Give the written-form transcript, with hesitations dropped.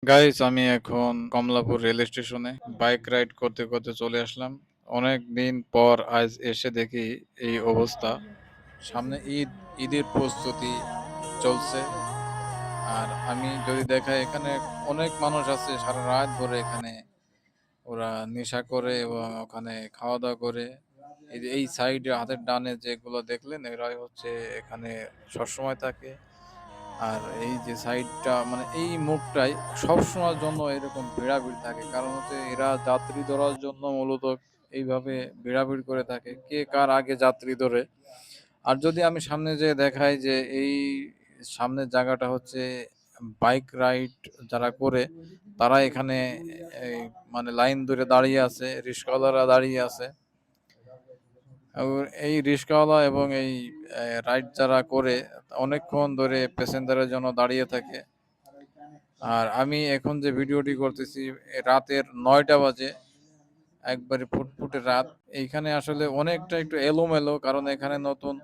Guys, আমি এখন Kamalapur rail স্টেশনে বাইক রাইড করতে করতে চলে আসলাম। অনেক দিন পর আজ এসে দেখি এই অবস্থা। সামনে ঈদের প্রস্তুতি চলছে। আর আমি যদি দেখাই, এখানে অনেক মানুষ আছে সারা রাত ধরে এখানে ওরা নেশা করে এবং ওখানে খাওয়া দাওয়া করে। এই যে এই সাইডে হাতের ডানে যেগুলো দেখলেন, এরাই হচ্ছে এখানে সবসময় থাকে। আর এই যে সাইডটা মানে এই মুখটাই সবসময়ের জন্য এরকম ভিড়াভিড়ি থাকে। কারণ হচ্ছে এরা যাত্রী ধরার জন্য মূলত এইভাবে ভিড়াভিড়ি করে থাকে। কে কার আগে যাত্রী ধরে। আর যদি আমি সামনে যেয়ে দেখাই যে এই সামনের জায়গাটা হচ্ছে বাইক রাইড যারা করে তারা এখানে এই মানে লাইন ধরে দাঁড়িয়ে আছে, রিক্সাওয়ালারা দাঁড়িয়ে আছে। এই রিক্সাওয়ালা এবং এই রাইড যারা করে অনেকক্ষণ ধরে প্যাসেঞ্জারের জন্য দাঁড়িয়ে থাকে। আর আমি এখন যে ভিডিওটি করতেছি রাতের ৯টা বাজে, একবারে ফুটফুটে রাত। এইখানে আসলে অনেকটা একটু এলোমেলো, কারণ এখানে নতুন